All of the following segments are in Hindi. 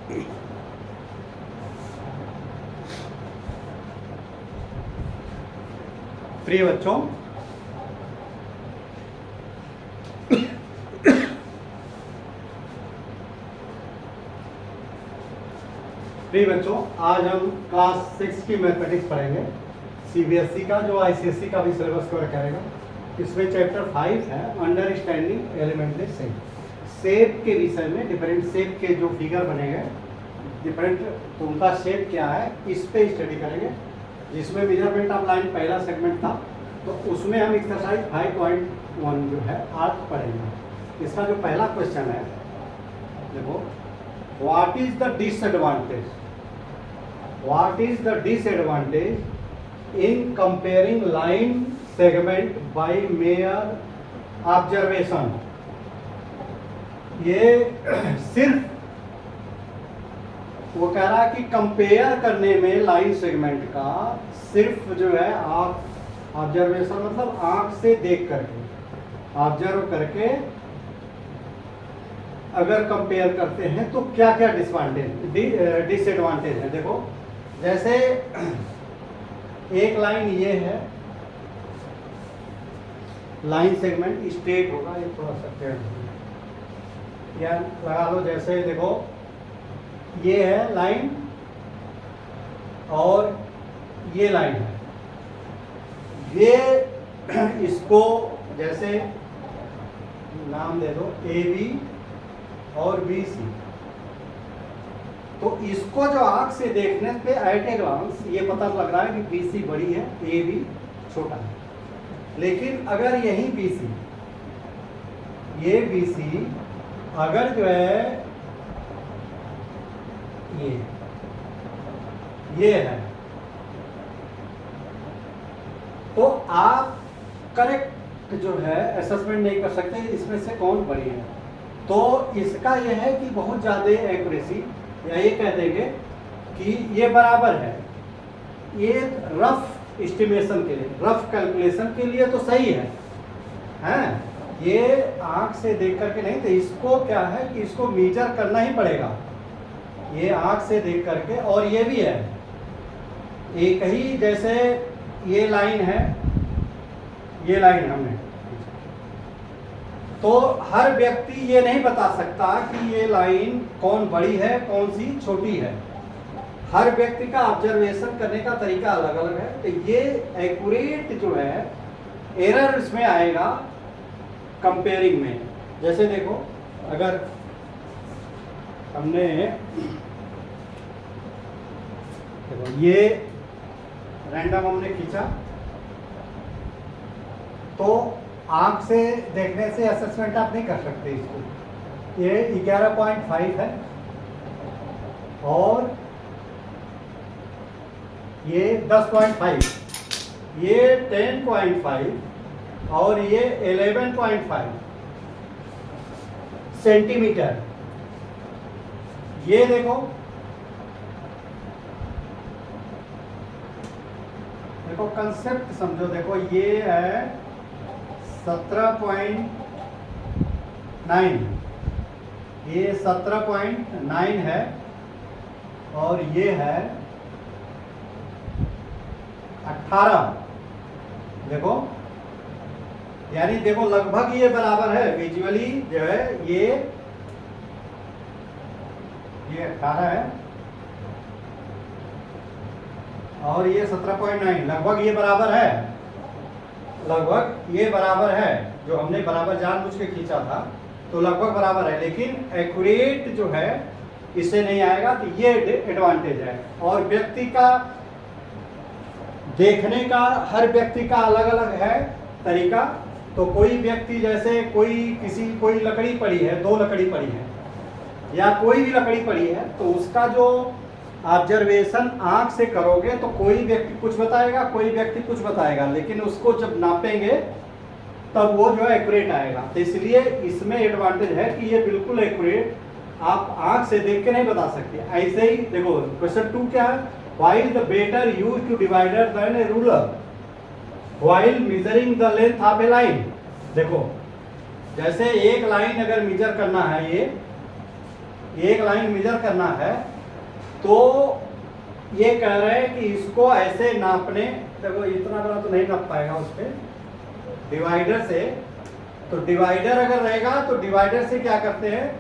प्रिय बच्चों, आज हम क्लास 6 की मैथमेटिक्स पढ़ेंगे। सीबीएसई का जो आईसीएसई का भी सिलेबस कवर करेगा। इसमें चैप्टर 5 है अंडरस्टैंडिंग एलिमेंट्री शेप। शेप के विषय में डिफरेंट शेप के जो फिगर बनेंगे, डिफरेंट तो उनका शेप क्या है, इस पे स्टडी करेंगे। जिसमें मेजरमेंट ऑफ लाइन पहला सेगमेंट था, तो उसमें हम एक्सरसाइज 5.1 जो है आज पढ़ेंगे। इसका जो पहला क्वेश्चन है, देखो, what is the disadvantage in comparing line segment by mere observation. ये सिर्फ वो कह रहा है कि कंपेयर करने में लाइन सेगमेंट का सिर्फ जो है आप ऑब्जर्वेशन मतलब आंख से देख करके, ऑब्जर्व करके अगर कंपेयर करते हैं तो क्या क्या डिसएडवांटेज है। देखो, जैसे एक लाइन ये है, लाइन सेगमेंट स्ट्रेट होगा, ये थोड़ा सा टेढ़ा या लगा लो। जैसे देखो, ये है लाइन और ये लाइन है, ये इसको जैसे नाम दे दो AB और BC। तो इसको जो आंख से देखने पे एट ए ग्लांस ये पता लग रहा है कि BC बड़ी है, AB छोटा है। लेकिन अगर यही BC, ये BC अगर जो है ये है, तो आप करेक्ट जो है असेसमेंट नहीं कर सकते इसमें से कौन बड़ी है। तो इसका यह है कि बहुत ज़्यादा एक्यूरेसी, या ये कह देंगे कि ये बराबर है। ये रफ एस्टिमेशन के लिए, रफ कैलकुलेशन के लिए तो सही है, हैं? ये आंख से देख करके नहीं, तो इसको क्या है कि इसको मेजर करना ही पड़ेगा। ये आंख से देख करके, और ये भी है एक ही, जैसे ये लाइन है, ये लाइन हमने, तो हर व्यक्ति ये नहीं बता सकता कि ये लाइन कौन बड़ी है कौन सी छोटी है। हर व्यक्ति का ऑब्जर्वेशन करने का तरीका अलग अलग है। तो ये एक्यूरेट जो है, एरर इसमें आएगा कंपेयरिंग में। जैसे देखो, अगर हमने देखो ये रैंडम हमने खींचा, तो आंख से देखने से असेसमेंट आप नहीं कर सकते इसको। ये 11.5 है और ये 10.5, ये 10.5 और ये 11.5 सेंटीमीटर। ये देखो, देखो कंसेप्ट समझो। देखो, ये है 17.9, ये 17.9 है और ये है 18। देखो, यानी देखो लगभग ये बराबर है विजुअली जो है। ये 18 है और ये 17.9, लगभग ये बराबर है, लगभग ये बराबर है। जो हमने बराबर जानबूझ के खींचा था तो लगभग बराबर है, लेकिन एक्यूरेट जो है इससे नहीं आएगा। तो ये एडवांटेज है। और व्यक्ति का देखने का, हर व्यक्ति का अलग अलग है तरीका। तो कोई व्यक्ति, जैसे कोई लकड़ी पड़ी है, 2 लकड़ी पड़ी है या कोई भी लकड़ी पड़ी है, तो उसका जो ऑब्जर्वेशन आंख से करोगे तो कोई व्यक्ति कुछ बताएगा, कोई व्यक्ति कुछ बताएगा, लेकिन उसको जब नापेंगे तब वो जो है एक्यूरेट आएगा। तो इसलिए इसमें एडवांटेज है कि ये बिल्कुल एक्यूरेट आप आंख से देख के नहीं बता सकते। ऐसे ही देखो, क्वेश्चन 2 क्या है, why is the better use to divider than a ruler while measuring the length of a line. देखो, जैसे एक लाइन अगर मेजर करना है, एक लाइन मेजर करना है, तो ये कह रहे हैं कि इसको ऐसे नापने, देखो इतना बड़ा तो नहीं नाप पाएगा उस पर डिवाइडर से। तो डिवाइडर अगर रहेगा तो डिवाइडर से क्या करते हैं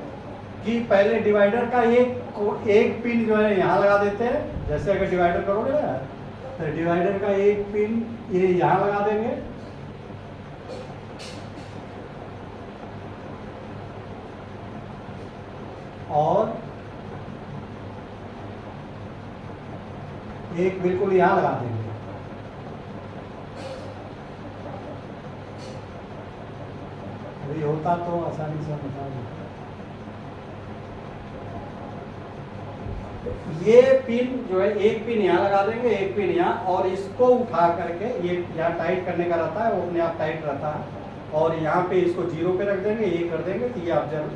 कि पहले डिवाइडर का एक पिन जो है यहाँ लगा देते हैं। जैसे अगर डिवाइडर करोगे ना, तो डिवाइडर का एक पिन ये यहाँ लगा देंगे, और एक बिल्कुल यहाँ लगा देंगे। अभी होता तो आसानी से बता दें। ये पिन जो है, एक पिन यहाँ लगा देंगे, एक पिन यहाँ, और इसको उठा करके ये यहाँ टाइट करने का रहता है, वो अपने आप टाइट रहता है, और यहाँ पे इसको 0 पे रख देंगे, ये कर देंगे तो ये ऑब्जर्व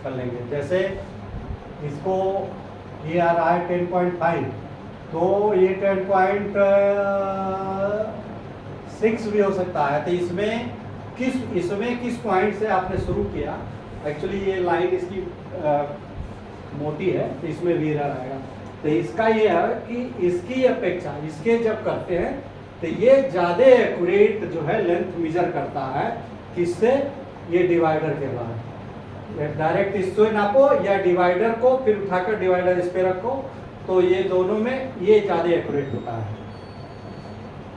कर लेंगे। जैसे इसको ये आ रहा है 10.5, तो ये 10.6 भी हो सकता है। तो इसमें किस पॉइंट से आपने शुरू किया, एक्चुअली ये लाइन इसकी मोटी है, तो इसमें वीर आएगा। तो इसका ये है कि इसकी अपेक्षा इसके जब करते हैं तो ये ज़्यादा एक्यूरेट जो है लेंथ मेजर करता है। किससे? ये डिवाइडर के द्वारा। डायरेक्ट इससे नापो या डिवाइडर को फिर उठाकर डिवाइडर इस पे रखो, तो ये दोनों में ये ज़्यादा एक्यूरेट होता है।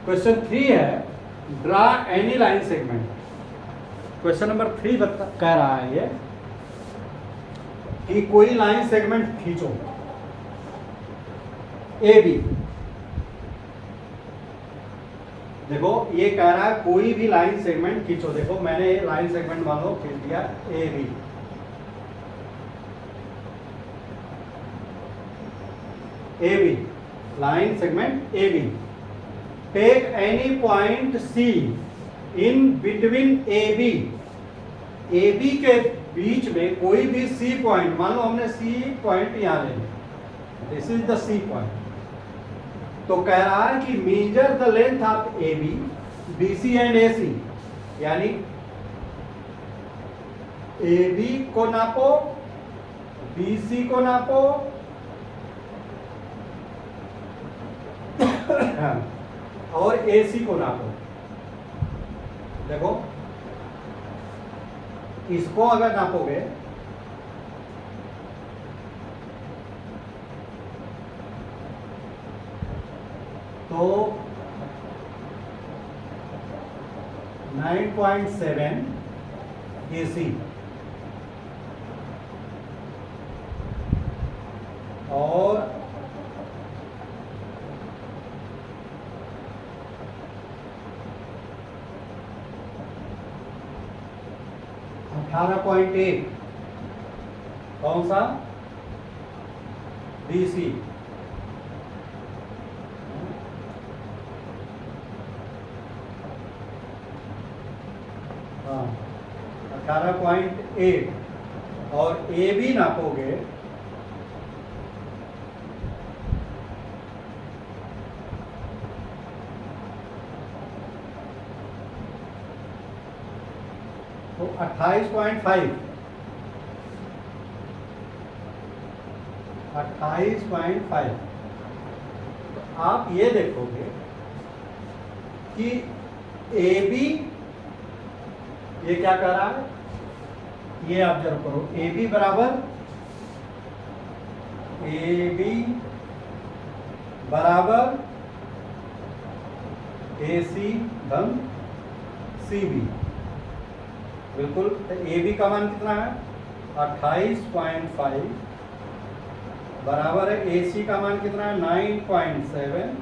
क्वेश्चन 3 है, draw any line segment. Question number 3 कह रहा है ये कि कोई लाइन सेगमेंट खींचो ए बी। देखो ये कह रहा है कोई भी लाइन सेगमेंट खींचो। देखो मैंने लाइन सेगमेंट मान लो खींच दिया A B. A B line segment A B. Take any point C in between A B. A B के बीच में कोई भी सी पॉइंट, मान लो हमने सी पॉइंट यहां ले लिया, this is the C point. तो कह रहा है कि measure the length of A B, B C and A C, यानी ए बी को नापो, बी सी को नापो और ए सी को नापो। देखो इसको अगर नापोगे तो 9.7 AC और 18.8 कौन सा? BC। हाँ 18.8 और ए भी नापोगे तो 28.5 तो आप ये देखोगे कि ए बी ये क्या कर रहा है, ये ऑब्जर्व करो। ए बी बराबर ए सी धन सी बी। बिल्कुल। ए बी का मान कितना है? 28.5 बराबर है ए सी का मान कितना है? 9.7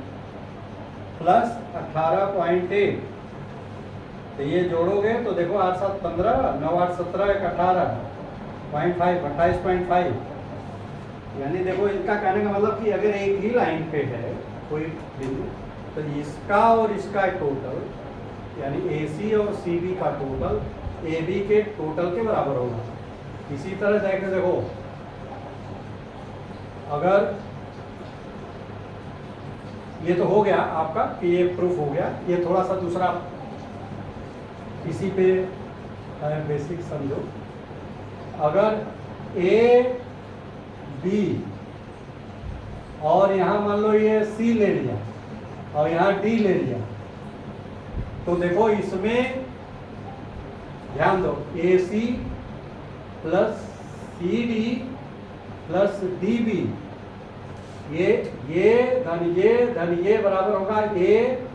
प्लस 18.8। तो ये जोड़ोगे तो देखो 8 7 15, 9 8 17, 1 18.5, 28.5। यानी देखो इनका कहने का मतलब कि अगर एक ही लाइन पे है कोई बिंदु, तो इसका और इसका टोटल यानी ए सी और सी बी का टोटल ए बी के टोटल के बराबर होगा। इसी तरह जाकर देखो, अगर ये तो हो गया आपका कि ये प्रूफ हो गया। ये थोड़ा सा दूसरा इसी पे बेसिक समझो। अगर ए बी, और यहाँ मान लो ये सी ले लिया और यहाँ डी ले लिया, तो देखो इसमें ध्यान दो, A C plus C D plus D B, ये धन ये बराबर होगा ए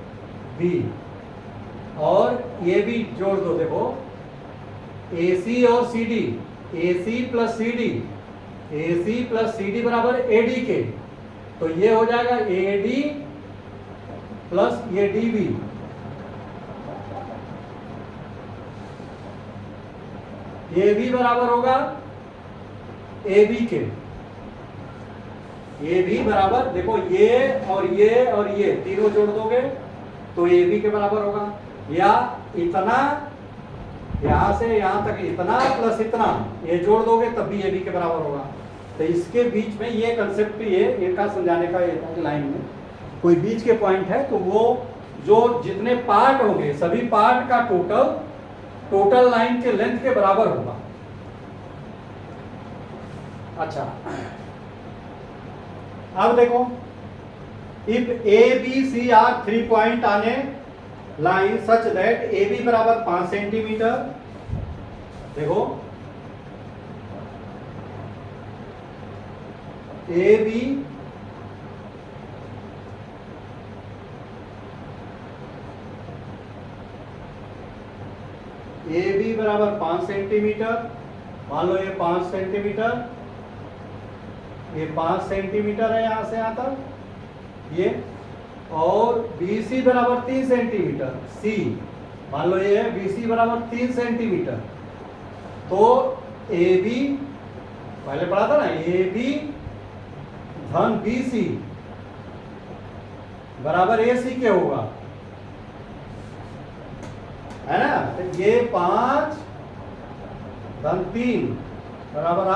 बी, और ये भी जोड़ दो, देखो ए सी और सी डी, ए सी प्लस सी डी, ए सी प्लस सी डी बराबर ए डी के, तो ये हो जाएगा ए डी प्लस ये डी बी, ये भी बराबर होगा ए बी के, ए भी बराबर, देखो ये और ये तीनों जोड़ दोगे तो ए बी के बराबर होगा, या इतना यहां से यहां तक इतना प्लस इतना ये जोड़ दोगे तब भी ए बी के बराबर होगा। तो इसके बीच में ये कंसेप्ट ये इनका समझाने का लाइन में कोई बीच के पॉइंट है तो वो जो जितने पार्ट होंगे सभी पार्ट का टोटल लाइन के लेंथ के बराबर होगा। अच्छा, अब देखो, if A B C are 3 point on a line such that A B बराबर 5 सेंटीमीटर, देखो ए बी बराबर 5 सेंटीमीटर, मान लो ये 5 सेंटीमीटर, ये 5 सेंटीमीटर है यहां से यहां तक ये, और BC बराबर 3 सेंटीमीटर, सी मान लो ये है BC बराबर 3 सेंटीमीटर, तो AB पहले पढ़ा था ना, AB धन BC बराबर AC के होगा, है ना। तो ये 5 धन 3 बराबर आ,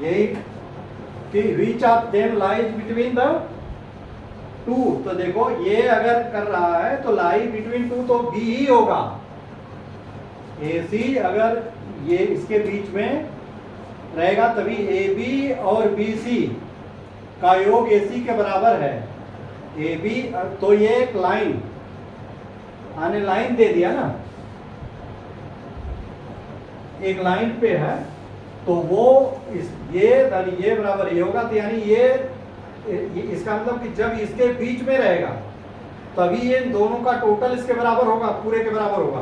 यही which of them lies between the two, तो देखो ये अगर कर रहा है तो लाई बिटवीन टू तो बी ही होगा, AC अगर ये इसके बीच में रहेगा तभी AB और BC का योग AC के बराबर है, AB तो ये एक लाइन आने लाइन दे दिया ना, एक लाइन पे है तो वो ये बराबर ये होगा, तो यानी ये इसका मतलब कि जब इसके बीच में रहेगा तभी ये दोनों का टोटल इसके बराबर होगा, पूरे के बराबर होगा।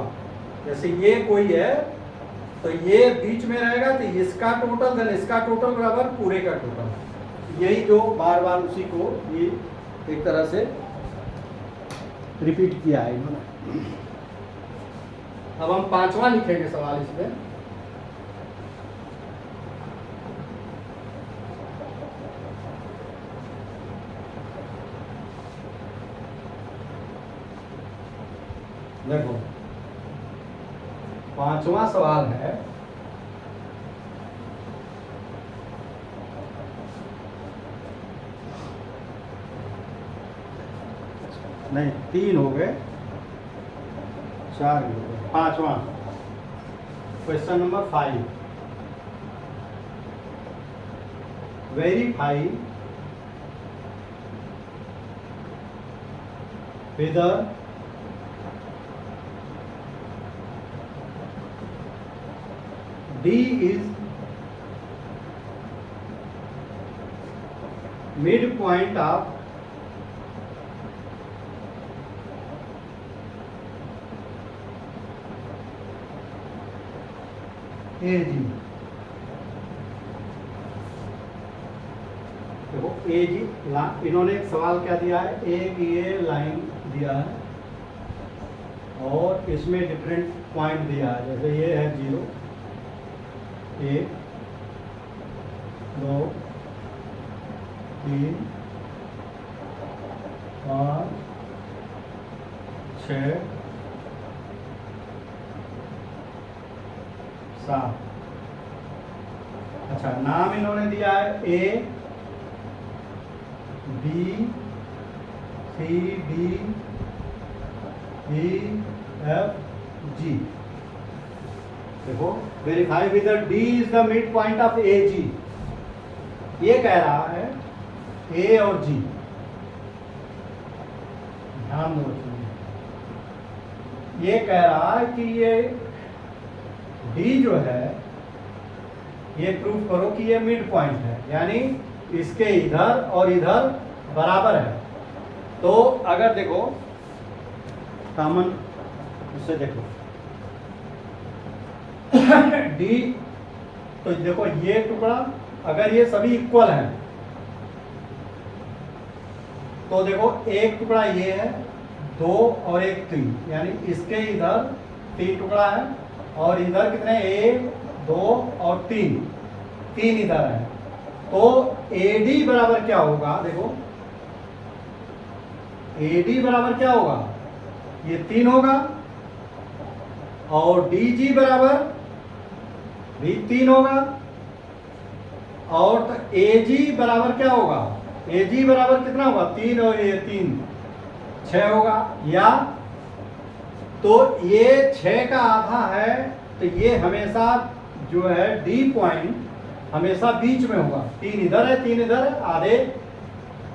जैसे ये कोई है तो ये बीच में रहेगा तो इसका टोटल धन इसका टोटल बराबर पूरे का टोटल, यही जो बार बार उसी को ये एक तरह से रिपीट किया है इन्होंने। अब हम 5वां लिखेंगे सवाल इसमें, देखो 5वां सवाल है, नहीं 3 हो गए, 4 हो गए, 5वां question number 5, verify whether D is midpoint of AG। देखो AG इन्होंने एक सवाल क्या दिया है, एक ये लाइन दिया है और इसमें डिफरेंट पॉइंट दिया है, जैसे ये है 0, 1, 2, 3, 5, 6, 7। अच्छा, नाम इन्होंने दिया है A B C D E F G। देखो verify with D is the mid point of AG, ये कह रहा है ए और जी, ध्यान दो, ये कह रहा है कि ये डी जो है, ये प्रूव करो कि ये मिड पॉइंट है, यानी इसके इधर और इधर बराबर है। तो अगर देखो कॉमन उससे देखो डी, तो देखो ये टुकड़ा अगर ये सभी इक्वल हैं तो देखो एक टुकड़ा ये है, 2 और 1 3, यानी इसके इधर 3 टुकड़ा है और इधर कितने 1 2 और 3 इधर है। तो AD बराबर क्या होगा, देखो AD बराबर क्या होगा, ये 3 होगा और DG बराबर भी 3 होगा और तो AG बराबर क्या होगा, AG बराबर कितना होगा 3 और ये 3 6 होगा। या तो ये 6 का आधा है, तो ये हमेशा जो है D पॉइंट हमेशा बीच में होगा, 3 इधर है 3 इधर है आधे,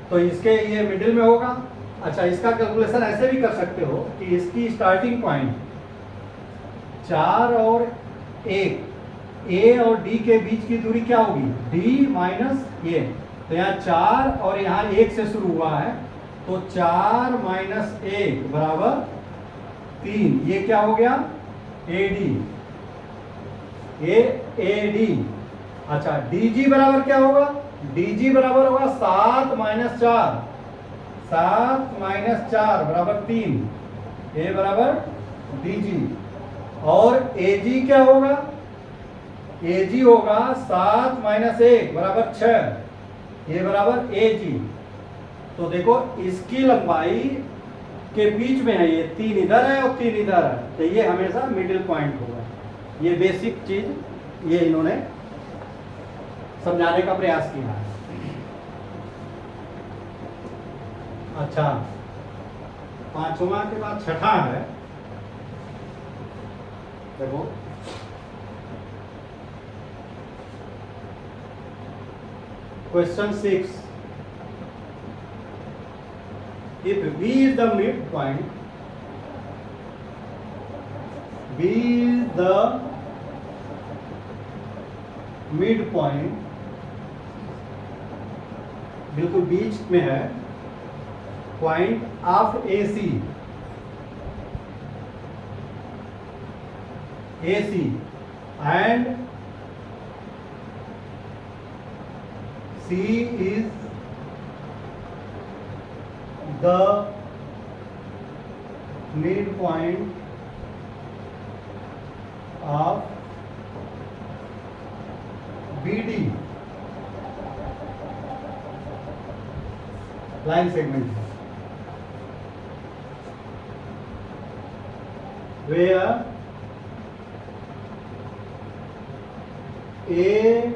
तो इसके ये मिडिल में होगा। अच्छा, इसका कैलकुलेशन ऐसे भी कर सकते हो कि इसकी स्टार्टिंग पॉइंट 4 और 1, A और D के बीच की दूरी क्या होगी, D माइनस ये, तो यहाँ 4 और यहाँ 1 से शुरू हुआ है, तो 4 माइनस 1 बराबर 3, ये क्या हो गया AD, ये AD। अच्छा, DG बराबर क्या होगा, DG बराबर होगा 7 माइनस 4, 7 माइनस 4 बराबर 3, A बराबर DG। और AG क्या होगा, AG होगा 7 माइनस 1 बराबर 6, ये बराबर AG। तो देखो इसकी लंबाई के बीच में है, ये 3 इधर है और 3 इधर है, तो ये हमेशा मिडिल पॉइंट होगा। ये बेसिक चीज ये इन्होंने समझाने का प्रयास किया है। अच्छा, 5वां के बाद 6ठा है, देखो question 6, if B is the midpoint, B is the midpoint, बिल्कुल बीच में है, point of AC and C is the midpoint of BD line segment, where A,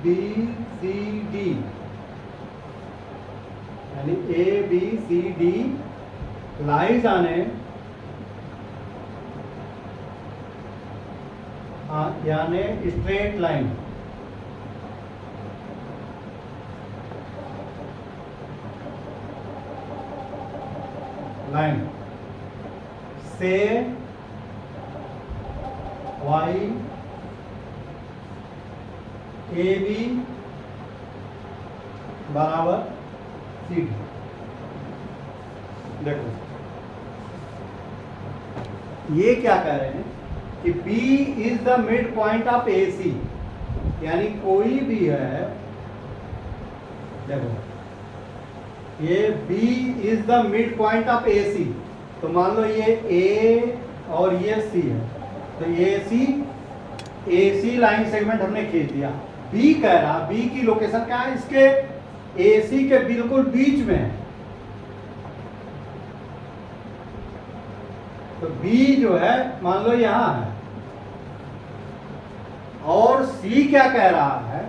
B, C, D, यानी A, B, C, D lies on a यानी स्ट्रेट लाइन, से Y AB बराबर CD। देखो ये क्या कह रहे हैं कि B is the mid point of AC, यानी कोई भी है, देखो ये B is the mid point of AC, तो मान लो ये A और ये C है, तो AC लाइन सेगमेंट हमने खींच दिया। B कह रहा, B की लोकेशन क्या है, इसके AC के बिल्कुल बीच में है, तो B जो है मान लो यहां है, और C क्या कह रहा है,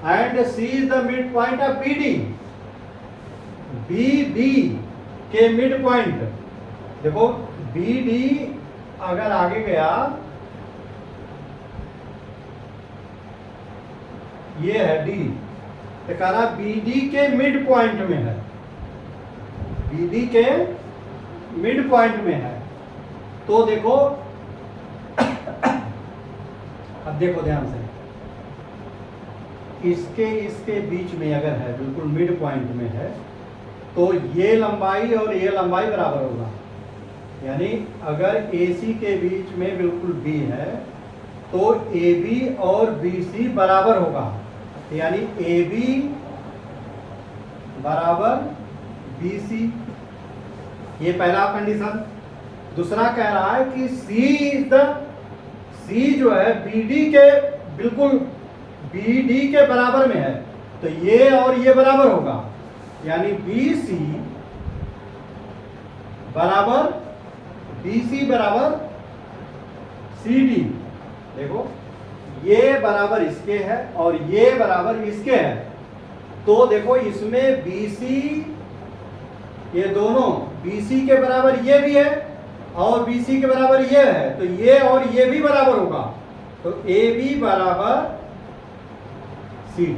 and C is the mid point of BD, BD के मिड पॉइंट, देखो BD अगर आगे गया, ये है डी, तो कह रहा बी डी के मिड पॉइंट में है, बी डी के मिड पॉइंट में है। तो देखो अब देखो ध्यान से, इसके बीच में अगर है, बिल्कुल मिड पॉइंट में है, तो ये लंबाई और ये लंबाई बराबर होगा। यानी अगर AC के बीच में बिल्कुल B है तो AB और BC बराबर होगा, यानी AB बराबर BC, ये पहला कंडीशन। दूसरा कह रहा है कि C जो है BD के बिल्कुल BD के बराबर में है, तो ये और ये बराबर होगा, यानी BC बराबर BC बराबर CD। देखो ये बराबर इसके है और ये बराबर इसके है, तो देखो इसमें BC, ये दोनों BC के बराबर ये भी है और BC के बराबर ये है, तो ये और ये भी बराबर होगा, तो AB बराबर CD,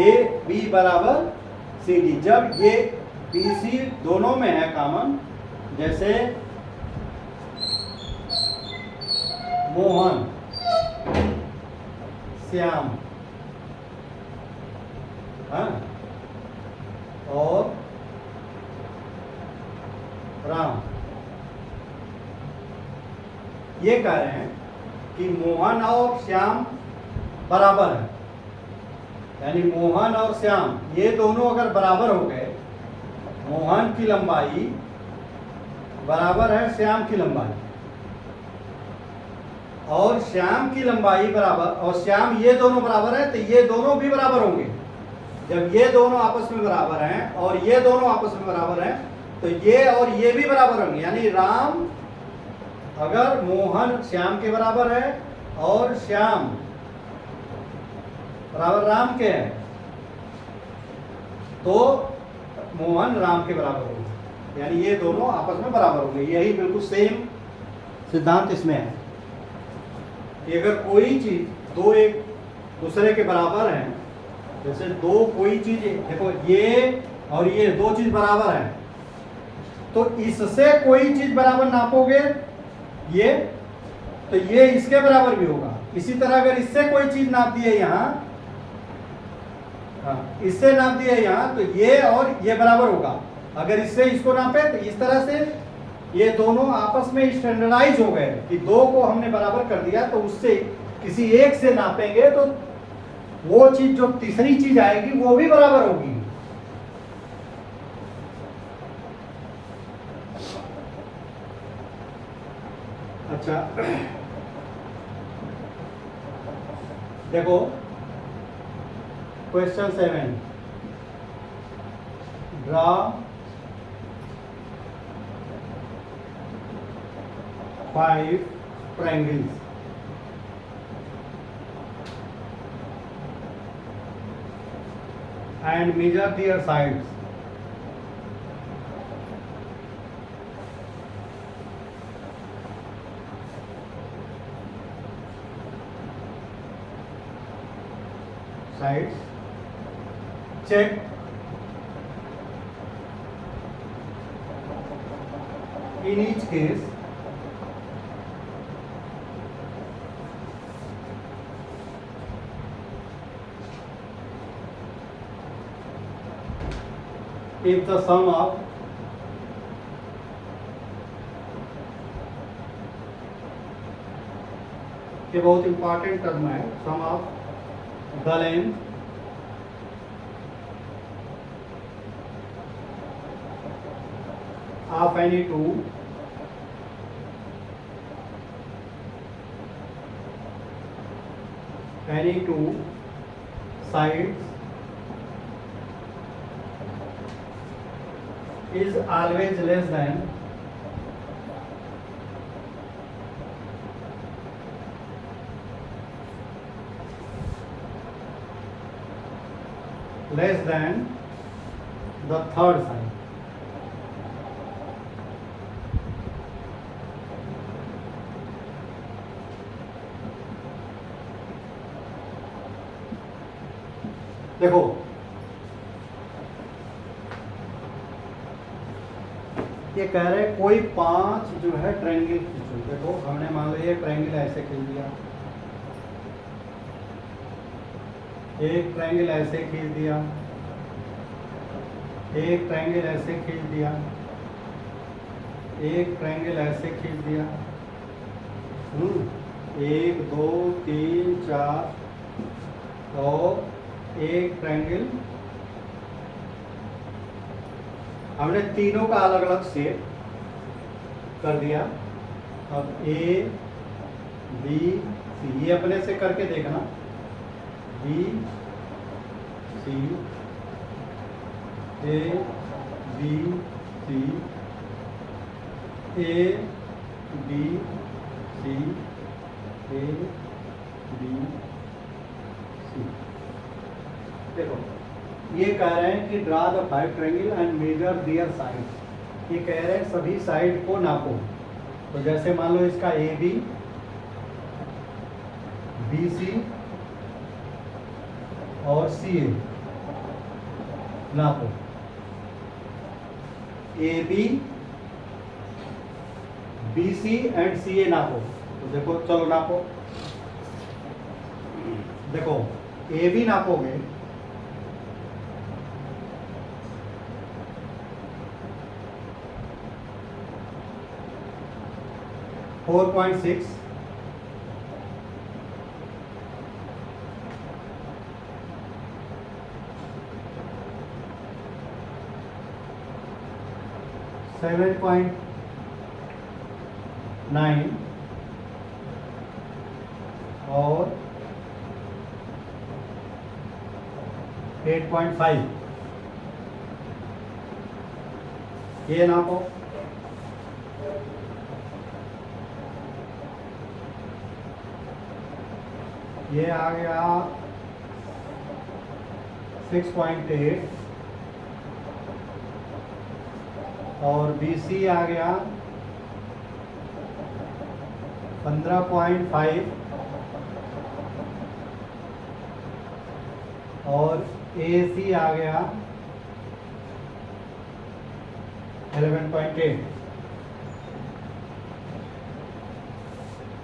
AB बराबर CD। जब ये BC दोनों में है कॉमन, जैसे मोहन, श्याम, हाँ, और राम, ये कह रहे हैं कि मोहन और श्याम बराबर है, यानी मोहन और श्याम ये दोनों अगर बराबर हो गए, मोहन की लंबाई बराबर है श्याम की लंबाई, और श्याम की लंबाई बराबर, और श्याम ये दोनों बराबर है, तो ये दोनों भी बराबर होंगे। जब ये दोनों आपस में बराबर हैं और ये दोनों आपस में बराबर हैं, तो ये और ये भी बराबर होंगे, यानी राम, अगर मोहन श्याम के बराबर है और श्याम बराबर राम के है, तो मोहन राम के बराबर होगा, यानी ये दोनों आपस में बराबर होंगे। यही बिल्कुल सेम सिद्धांत इसमें है कि अगर कोई चीज दो एक दूसरे के बराबर हैं, जैसे दो कोई चीज, देखो ये और ये दो चीज बराबर है, तो इससे कोई चीज बराबर नापोगे ये, तो ये इसके बराबर भी होगा। इसी तरह अगर इससे कोई चीज नाप दी है यहाँ, हाँ, इससे नाप दिया यहाँ, तो ये और ये बराबर होगा। अगर इससे इसको नापे तो इस तरह से ये दोनों आपस में स्टैंडर्डाइज हो गए कि दो को हमने बराबर कर दिया, तो उससे किसी एक से नापेंगे तो वो चीज जो तीसरी चीज आएगी वो भी बराबर होगी। अच्छा देखो question 7, draw 5 triangles and measure their sides. Sides. Check in each case if the sum of ये बहुत इंपॉर्टेंट टर्म है, sum of the length of any two sides is always less than the third side. देखो ये कह रहे हैं कोई 5 जो है ट्रायंगल खींचो। देखो हमने मान लो ये ट्रायंगल ऐसे खींच दिया, एक ट्रायंगल ऐसे खींच दिया, एक ट्रायंगल ऐसे खींच दिया, एक ट्रायंगल ऐसे खींच दिया। 1 2 3 4 और एक ट्रायंगल। हमने तीनों का अलग अलग शेप कर दिया। अब ए बी सी, ये अपने से करके देखना, B C, A B C, A B C, A B C. देखो ये कह रहे हैं कि draw the 5 triangle and measure their side. ये कह रहे हैं सभी साइड को नापो। तो जैसे मान लो इसका ए बी, बी सी और सी ए नापो। A B, B C and C A नापो। तो देखो चलो नापो। देखो ए बी नापोगे, फोर 4.6, सेवन 7.9 और 8.5। ये नापो। ये आ गया 6.8 और BC आ गया 15.5 और AC आ गया 11.8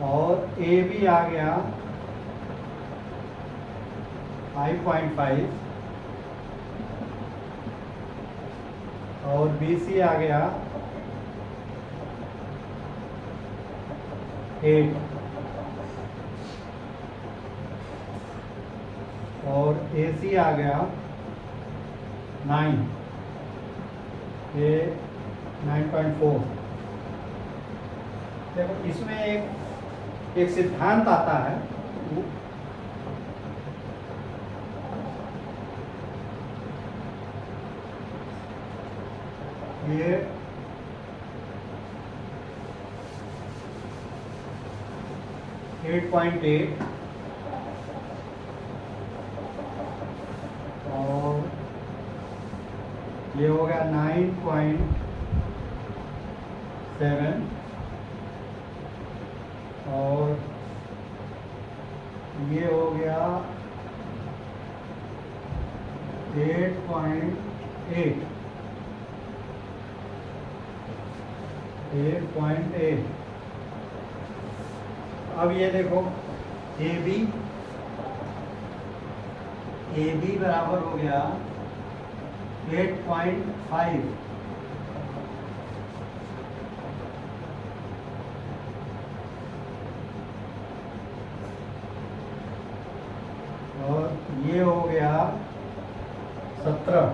और AB आ गया 5.5 और BC आ गया 8 और AC आ गया 9, ये 9.4। देखो इसमें एक सिद्धांत आता है, ये 8.8 और ये हो गया 9.7 और ये हो गया 8.8। 8.8। अब ये देखो AB बराबर हो गया 8.5 और ये हो गया 17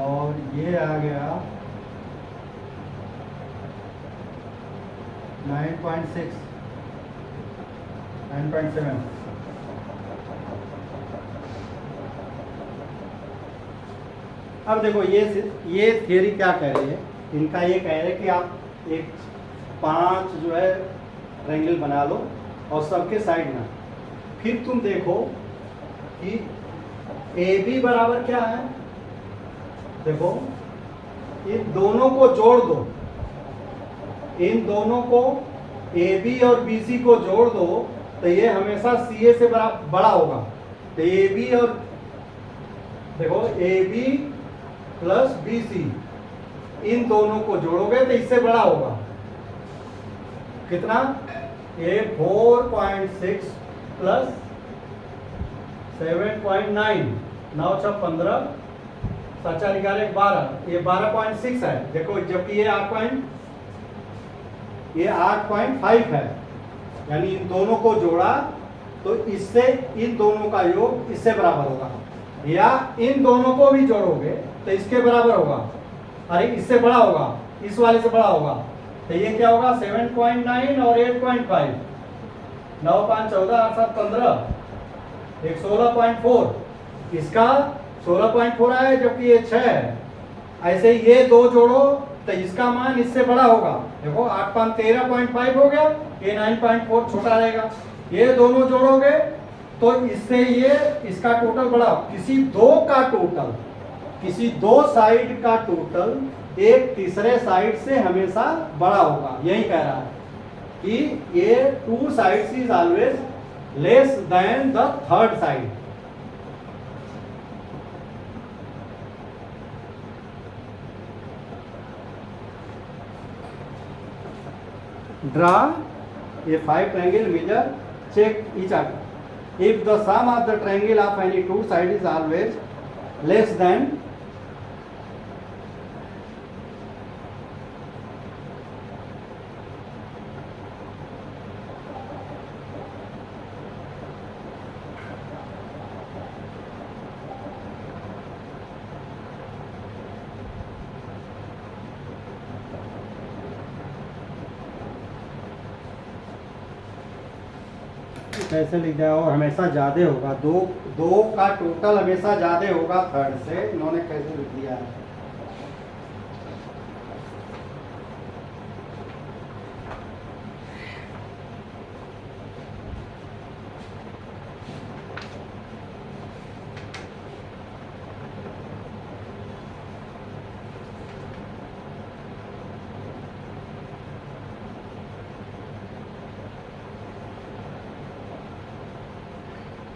और ये आ गया 9.6, 9.7। अब देखो ये थियरी क्या कह रही है, इनका ये कह रहे हैं कि आप एक 5 जो है ट्रायंगल बना लो और सबके साइड में फिर तुम देखो कि AB बराबर क्या है। देखो इन दोनों को जोड़ दो, इन दोनों को AB और BC को जोड़ दो तो ये हमेशा सी ए से बड़ा होगा। तो ए बी और देखो A B plus B C, इन दोनों को जोड़ोगे तो इससे बड़ा होगा कितना, ये 4.6 प्लस 7.9, 9 6 15, 7 4 11 12, ये 12.6 है देखो, जबकि ये 8.5 है। यानी इन दोनों को जोड़ा तो इससे इन दोनों का योग इससे बराबर होगा, या इन दोनों को भी जोड़ोगे तो इसके बराबर होगा, अरे इससे बड़ा होगा, इस वाले से बड़ा होगा। तो ये क्या होगा 7.9 और 8.5, 9 5 14 8 7 15, एक 16.4, इसका 16.4 है जबकि ये 6 है। ऐसे ये दो जोड़ो तो इसका मान इससे बड़ा होगा, देखो 8 5 13.5 हो गया, ये 9.4 छोटा रहेगा। ये दोनों जोड़ोगे तो इससे ये इसका टोटल बड़ा, किसी दो साइड का टोटल एक तीसरे साइड से हमेशा बड़ा होगा। यही कह रहा है कि ये 2 sides is always less than the third side. Draw a 5 triangle measure, check each other. If the sum of the triangle of any two sides is always less than कैसे लिख जाओ, हमेशा ज्यादा होगा, दो का टोटल हमेशा ज्यादा होगा थर्ड से, इन्होंने कैसे लिख दिया है।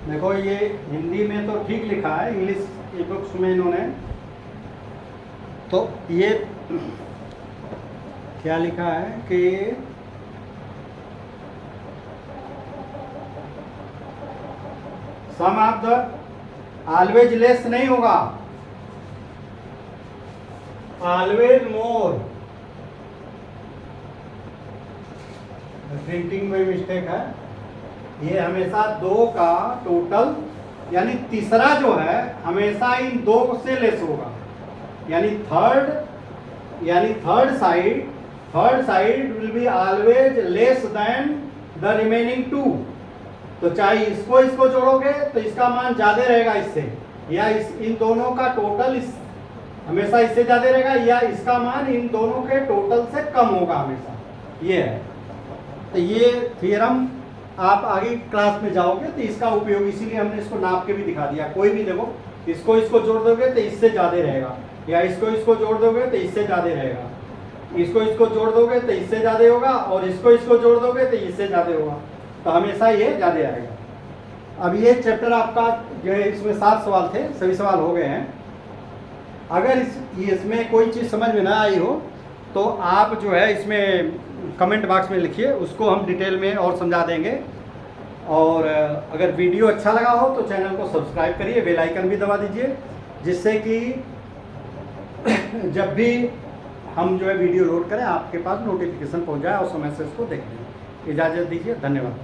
देखो ये हिंदी में तो ठीक लिखा है, इंग्लिश ई बुक्स में इन्होंने तो ये क्या लिखा है कि सम ऑफ द ऑलवेज लेस नहीं होगा, ऑलवेज मोर। प्रिंटिंग में मिस्टेक है, ये हमेशा दो का टोटल यानी तीसरा जो है हमेशा इन दो से लेस होगा, यानी third side will be always less than the remaining to. तो चाहे इसको जोड़ोगे तो इसका मान ज्यादा रहेगा इससे, या इन दोनों का टोटल हमेशा इससे ज्यादा रहेगा, या इसका मान इन दोनों के टोटल से कम होगा हमेशा। ये है, तो ये थ्योरम आप आगे क्लास में जाओगे तो इसका उपयोग, इसीलिए हमने इसको नाप के भी दिखा दिया। कोई भी देखो, इसको जोड़ दोगे तो इससे ज्यादा रहेगा, या इसको जोड़ दोगे तो इससे ज्यादा रहेगा, इसको जोड़ दोगे तो इससे ज्यादा होगा, और इसको जोड़ दोगे तो इससे ज्यादा होगा, तो हमेशा ये ज्यादा आएगा। अब ये चैप्टर आपका जो है, इसमें 7 सवाल थे, सभी सवाल हो गए हैं। अगर इसमें कोई चीज़ समझ में ना आई हो तो आप जो है इसमें कमेंट बॉक्स में लिखिए, उसको हम डिटेल में और समझा देंगे। और अगर वीडियो अच्छा लगा हो तो चैनल को सब्सक्राइब करिए, बेल आइकन भी दबा दीजिए, जिससे कि जब भी हम जो है वीडियो लोड करें आपके पास नोटिफिकेशन पहुंच जाए और समय से इसको देख लें। इजाज़त दीजिए, धन्यवाद।